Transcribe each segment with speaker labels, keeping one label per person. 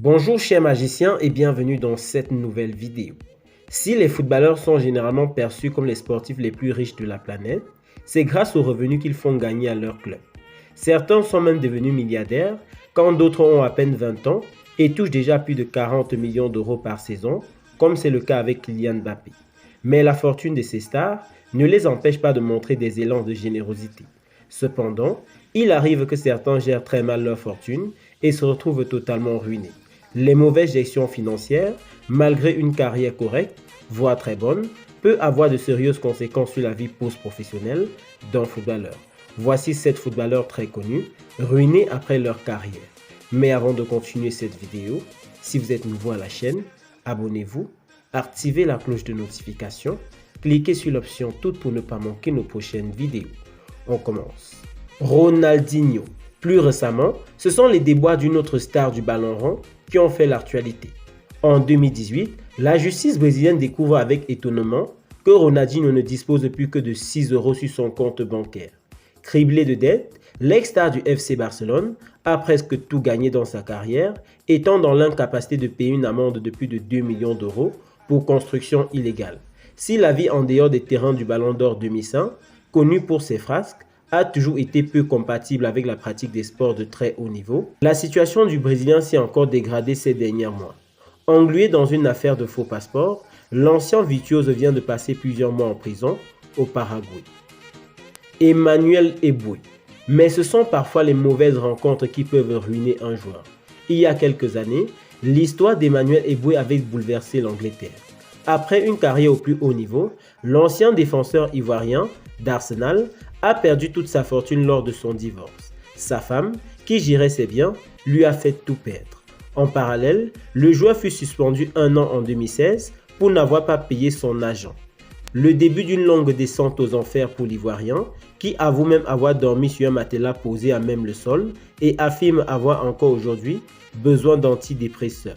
Speaker 1: Bonjour chers magiciens et bienvenue dans cette nouvelle vidéo. Si les footballeurs sont généralement perçus comme les sportifs les plus riches de la planète, c'est grâce aux revenus qu'ils font gagner à leur club. Certains sont même devenus milliardaires quand d'autres ont à peine 20 ans et touchent déjà plus de 40 millions d'euros par saison, comme c'est le cas avec Kylian Mbappé. Mais la fortune de ces stars ne les empêche pas de montrer des élans de générosité. Cependant, il arrive que certains gèrent très mal leur fortune et se retrouvent totalement ruinés. Les mauvaises gestions financières, malgré une carrière correcte, voire très bonne, peut avoir de sérieuses conséquences sur la vie post-professionnelle d'un footballeur. Voici 7 footballeurs très connus, ruinés après leur carrière. Mais avant de continuer cette vidéo, si vous êtes nouveau à la chaîne, abonnez-vous, activez la cloche de notification, cliquez sur l'option toute pour ne pas manquer nos prochaines vidéos. On commence. Ronaldinho. Plus récemment, ce sont les déboires d'une autre star du ballon rond qui ont fait l'actualité. En 2018, la justice brésilienne découvre avec étonnement que Ronaldinho ne dispose plus que de 6 euros sur son compte bancaire. Criblé de dettes, l'ex-star du FC Barcelone a presque tout gagné dans sa carrière, étant dans l'incapacité de payer une amende de plus de 2 millions d'euros pour construction illégale. Si la vie en dehors des terrains du Ballon d'Or 2005, connu pour ses frasques, a toujours été peu compatible avec la pratique des sports de très haut niveau, la situation du Brésilien s'est encore dégradée ces derniers mois. Englué dans une affaire de faux passeports, l'ancien virtuose vient de passer plusieurs mois en prison au Paraguay. Emmanuel Eboué. Mais ce sont parfois les mauvaises rencontres qui peuvent ruiner un joueur. Il y a quelques années, l'histoire d'Emmanuel Eboué avait bouleversé l'Angleterre. Après une carrière au plus haut niveau, l'ancien défenseur ivoirien d'Arsenal a perdu toute sa fortune lors de son divorce. Sa femme, qui gérait ses biens, lui a fait tout perdre. En parallèle, le joueur fut suspendu 1 an en 2016 pour n'avoir pas payé son agent. Le début d'une longue descente aux enfers pour l'Ivoirien, qui avoue même avoir dormi sur un matelas posé à même le sol et affirme avoir encore aujourd'hui besoin d'antidépresseurs.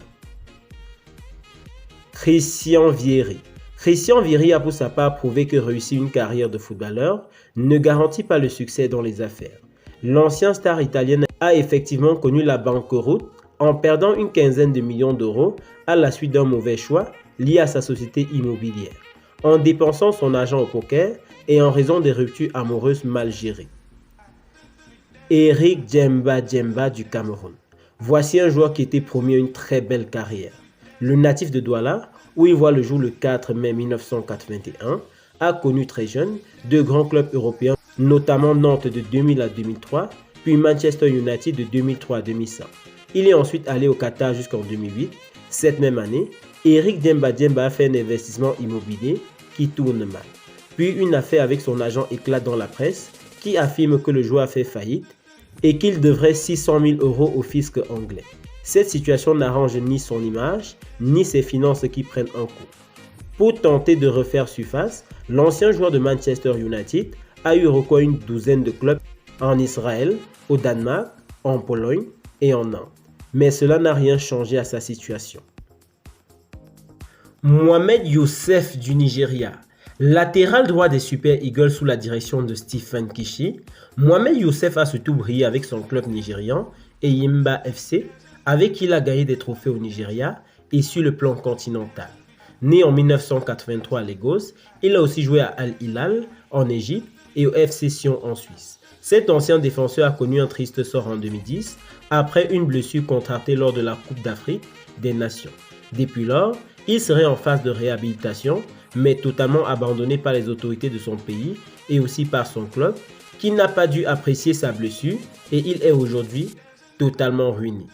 Speaker 1: Christian Vieri. Christian Vieri a pour sa part prouvé que réussir une carrière de footballeur ne garantit pas le succès dans les affaires. L'ancien star italienne a effectivement connu la banqueroute en perdant une quinzaine de millions d'euros à la suite d'un mauvais choix lié à sa société immobilière, en dépensant son argent au poker et en raison des ruptures amoureuses mal gérées. Eric Djemba Djemba du Cameroun. Voici un joueur qui était promis à une très belle carrière. Le natif de Douala, où il voit le jour le 4 mai 1981, a connu très jeune de grands clubs européens, notamment Nantes de 2000 à 2003, puis Manchester United de 2003 à 2005. Il est ensuite allé au Qatar jusqu'en 2008. Cette même année, Eric Djemba Djemba a fait un investissement immobilier qui tourne mal. Puis une affaire avec son agent éclate dans la presse qui affirme que le joueur a fait faillite et qu'il devrait 600 000 euros au fisc anglais. Cette situation n'arrange ni son image, ni ses finances qui prennent un coup. Pour tenter de refaire surface, l'ancien joueur de Manchester United a eu recours à une douzaine de clubs en Israël, au Danemark, en Pologne et en Inde. Mais cela n'a rien changé à sa situation. Mohamed Youssef du Nigeria. Latéral droit des Super Eagles sous la direction de Stephen Keshi, Mohamed Youssef a surtout brillé avec son club nigérian, Eyimba FC, avec qui il a gagné des trophées au Nigeria et sur le plan continental. Né en 1983 à Lagos, il a aussi joué à Al Hilal en Égypte et au FC Sion en Suisse. Cet ancien défenseur a connu un triste sort en 2010 après une blessure contractée lors de la Coupe d'Afrique des Nations. Depuis lors, il serait en phase de réhabilitation, mais totalement abandonné par les autorités de son pays et aussi par son club, qui n'a pas dû apprécier sa blessure et il est aujourd'hui totalement ruiné.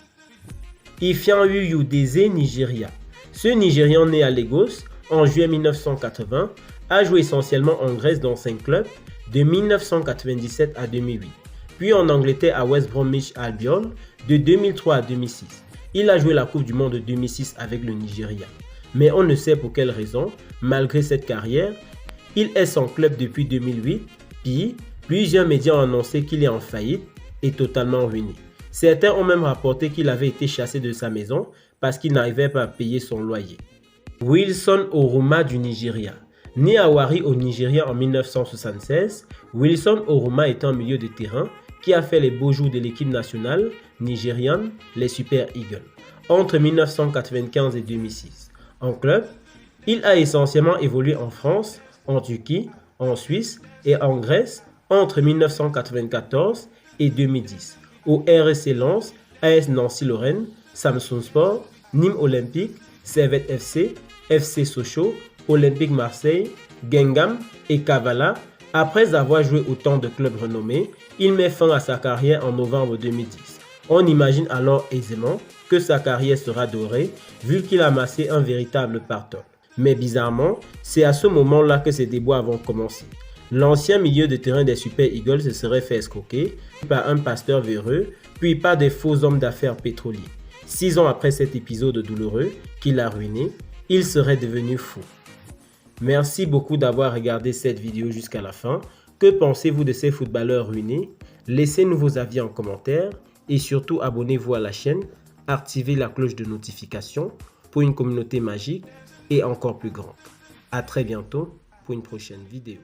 Speaker 1: Ifeanyi Udeze, Nigeria. Ce Nigérian né à Lagos en juillet 1980 a joué essentiellement en Grèce dans 5 clubs de 1997 à 2008, puis en Angleterre à West Bromwich Albion de 2003 à 2006. Il a joué la Coupe du Monde de 2006 avec le Nigeria. Mais on ne sait pour quelle raison, malgré cette carrière, il est sans club depuis 2008, puis plusieurs médias ont annoncé qu'il est en faillite et totalement ruiné. Certains ont même rapporté qu'il avait été chassé de sa maison parce qu'il n'arrivait pas à payer son loyer. Wilson Oruma du Nigeria. Né à Warri au Nigeria en 1976, Wilson Oruma est un milieu de terrain qui a fait les beaux jours de l'équipe nationale nigériane, les Super Eagles. entre 1995 et 2006. En club, il a essentiellement évolué en France, en Turquie, en Suisse et en Grèce entre 1994 et 2010. Au RSC Lens, AS Nancy Lorraine, Samsunspor, Nîmes Olympique, Servette FC, FC Sochaux, Olympique Marseille, Guingamp et Kavala. Après avoir joué autant de clubs renommés, il met fin à sa carrière en novembre 2010. On imagine alors aisément que sa carrière sera dorée vu qu'il a amassé un véritable pactole. Mais bizarrement, c'est à ce moment-là que ses déboires vont commencer. L'ancien milieu de terrain des Super Eagles se serait fait escroquer par un pasteur véreux, puis par des faux hommes d'affaires pétroliers. 6 ans après cet épisode douloureux qui l'a ruiné, il serait devenu fou. Merci beaucoup d'avoir regardé cette vidéo jusqu'à la fin. Que pensez-vous de ces footballeurs ruinés? Laissez-nous vos avis en commentaire et surtout abonnez-vous à la chaîne, activez la cloche de notification pour une communauté magique et encore plus grande. À très bientôt pour une prochaine vidéo.